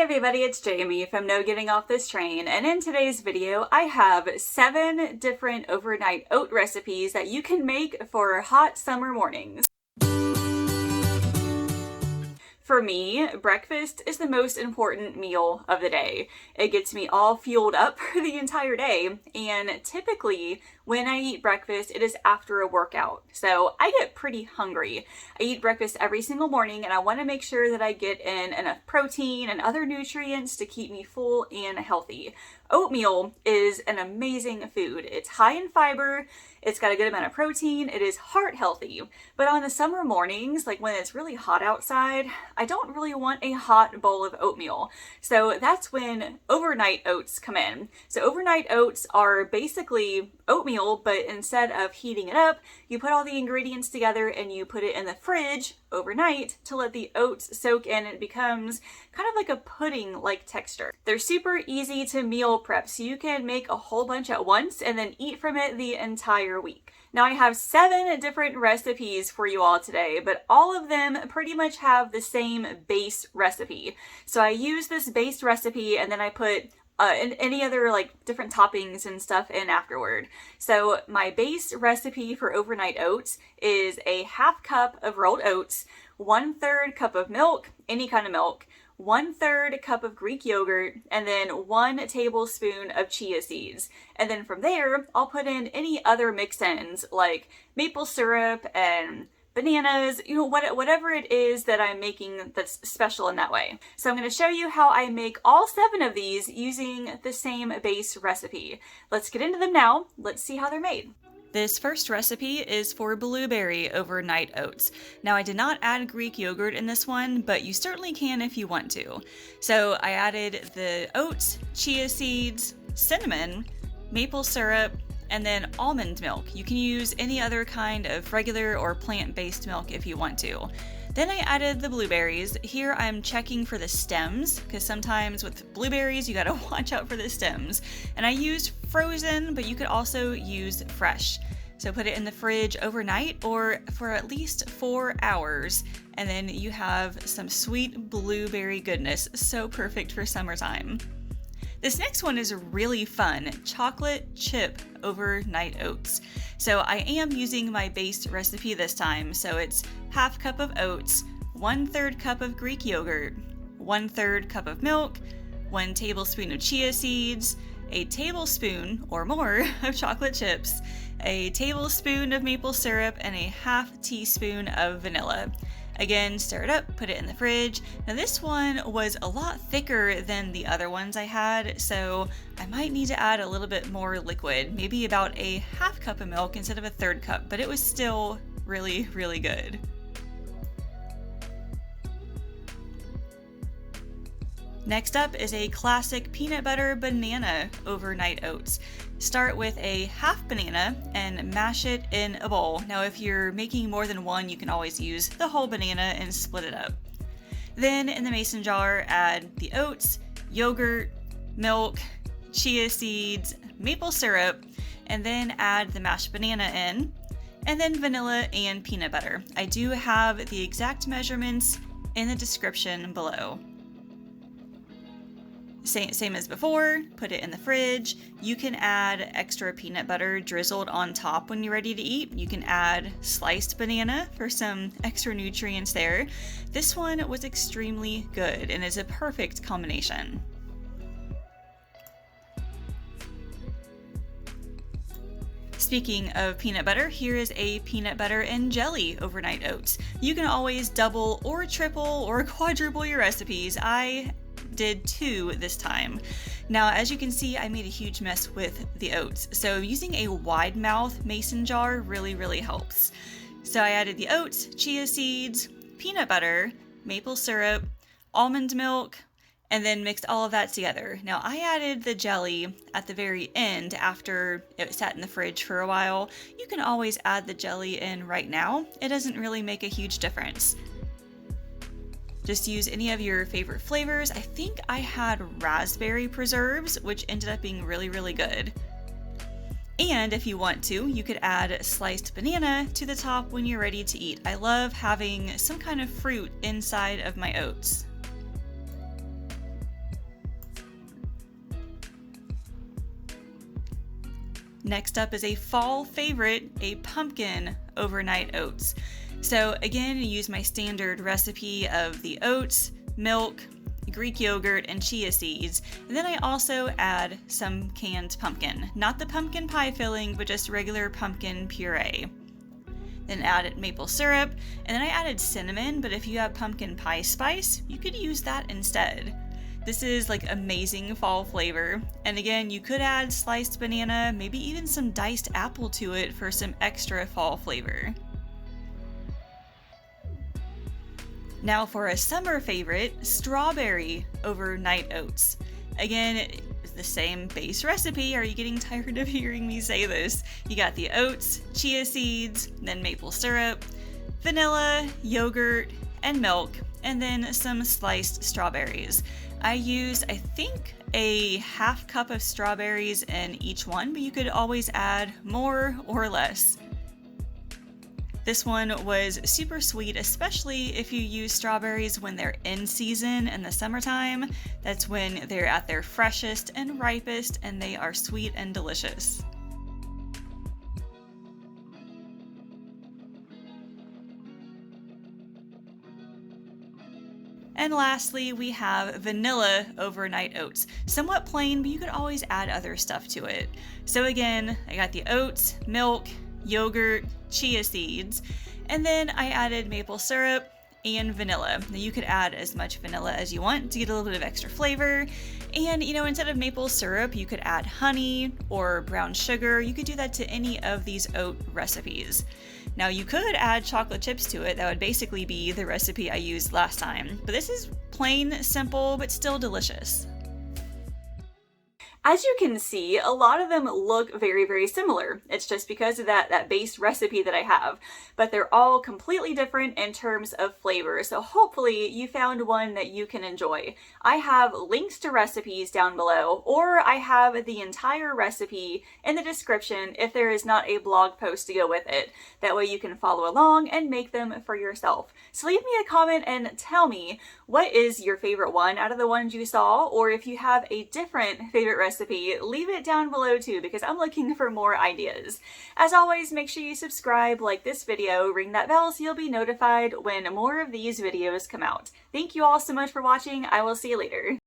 everybody, it's Jamie from No Getting Off This Train, and in today's video I have 7 different overnight oat recipes that you can make for hot summer mornings. For me, breakfast is the most important meal of the day. It gets me all fueled up for the entire day, and typically when I eat breakfast, it is after a workout. So I get pretty hungry. I eat breakfast every single morning and I want to make sure that I get in enough protein and other nutrients to keep me full and healthy. Oatmeal is an amazing food. It's high in fiber, it's got a good amount of protein, it is heart healthy. But on the summer mornings, like when it's really hot outside, I don't really want a hot bowl of oatmeal. So that's when overnight oats come in. So overnight oats are basically oatmeal, but instead of heating it up, you put all the ingredients together and you put it in the fridge overnight to let the oats soak in. It becomes kind of like a pudding-like texture. They're super easy to meal prep, so you can make a whole bunch at once and then eat from it the entire week. Now I have 7 different recipes for you all today, but all of them pretty much have the same base recipe. So I use this base recipe and then I put any other like different toppings and stuff in afterward. So my base recipe for overnight oats is a half cup of rolled oats, 1/3 cup of milk, any kind of milk, 1/3 cup of Greek yogurt, and then 1 tablespoon of chia seeds. And then from there, I'll put in any other mix-ins like maple syrup and bananas, whatever it is that I'm making that's special in that way. So I'm going to show you how I make all 7 of these using the same base recipe. Let's get into them now. Let's see how they're made. This first recipe is for blueberry overnight oats. Now I did not add Greek yogurt in this one, but you certainly can if you want to. So I added the oats, chia seeds, cinnamon, maple syrup, and then almond milk. You can use any other kind of regular or plant-based milk if you want to. Then I added the blueberries. Here I'm checking for the stems, because sometimes with blueberries you gotta watch out for the stems. And I used frozen, but you could also use fresh. So put it in the fridge overnight or for at least 4 hours, and then you have some sweet blueberry goodness, so perfect for summertime. This next one is really fun, chocolate chip overnight oats. So I am using my base recipe this time. So it's half cup of oats, 1/3 cup of Greek yogurt, 1/3 cup of milk, 1 tablespoon of chia seeds, a tablespoon or more of chocolate chips, a tablespoon of maple syrup, and a half teaspoon of vanilla. Again, stir it up, put it in the fridge. Now this one was a lot thicker than the other ones I had, so I might need to add a little bit more liquid, maybe about a half cup of milk instead of a 1/3 cup, but it was still really, really good. Next up is a classic peanut butter banana overnight oats. Start with a half banana and mash it in a bowl. Now if you're making more than one, you can always use the whole banana and split it up. Then in the mason jar, add the oats, yogurt, milk, chia seeds, maple syrup, and then add the mashed banana in, and then vanilla and peanut butter. I do have the exact measurements in the description below. Same as before, put it in the fridge. You can add extra peanut butter drizzled on top when you're ready to eat. You can add sliced banana for some extra nutrients there. This one was extremely good and is a perfect combination. Speaking of peanut butter, here is a peanut butter and jelly overnight oats. You can always double or triple or quadruple your recipes. I did 2 this time. Now, as you can see, I made a huge mess with the oats. So using a wide mouth mason jar really helps. So I added the oats, chia seeds, peanut butter, maple syrup, almond milk, and then mixed all of that together. Now I added the jelly at the very end after it sat in the fridge for a while. You can always add the jelly in right now. It doesn't really make a huge difference. Just use any of your favorite flavors. I think I had raspberry preserves, which ended up being really good. And if you want to, you could add sliced banana to the top when you're ready to eat. I love having some kind of fruit inside of my oats. Next up is a fall favorite, a pumpkin overnight oats. So again, I use my standard recipe of the oats, milk, Greek yogurt, and chia seeds. And then I also add some canned pumpkin. Not the pumpkin pie filling, but just regular pumpkin puree. Then added maple syrup, and then I added cinnamon, but if you have pumpkin pie spice, you could use that instead. This is like amazing fall flavor. And again, you could add sliced banana, maybe even some diced apple to it for some extra fall flavor. Now for a summer favorite, strawberry overnight oats. Again, it's the same base recipe. Are you getting tired of hearing me say this? You got the oats, chia seeds, then maple syrup, vanilla, yogurt, and milk, and then some sliced strawberries. I use, I think, a half cup of strawberries in each one, but you could always add more or less. This one was super sweet, especially if you use strawberries when they're in season in the summertime. That's when they're at their freshest and ripest, and they are sweet and delicious. And lastly, we have vanilla overnight oats. Somewhat plain, but you could always add other stuff to it. So again, I got the oats, milk, yogurt, chia seeds, and then I added maple syrup and vanilla. Now you could add as much vanilla as you want to get a little bit of extra flavor. And instead of maple syrup, you could add honey or brown sugar. You could do that to any of these oat recipes. Now you could add chocolate chips to it. That would basically be the recipe I used last time. But this is plain, simple, but still delicious. As you can see, a lot of them look very, very similar. It's just because of that base recipe that I have, but they're all completely different in terms of flavor. So hopefully you found one that you can enjoy. I have links to recipes down below, or I have the entire recipe in the description if there is not a blog post to go with it. That way you can follow along and make them for yourself. So leave me a comment and tell me, what is your favorite one out of the ones you saw? Or if you have a different favorite recipe, leave it down below too, because I'm looking for more ideas. As always, make sure you subscribe, like this video, ring that bell so you'll be notified when more of these videos come out. Thank you all so much for watching. I will see you later.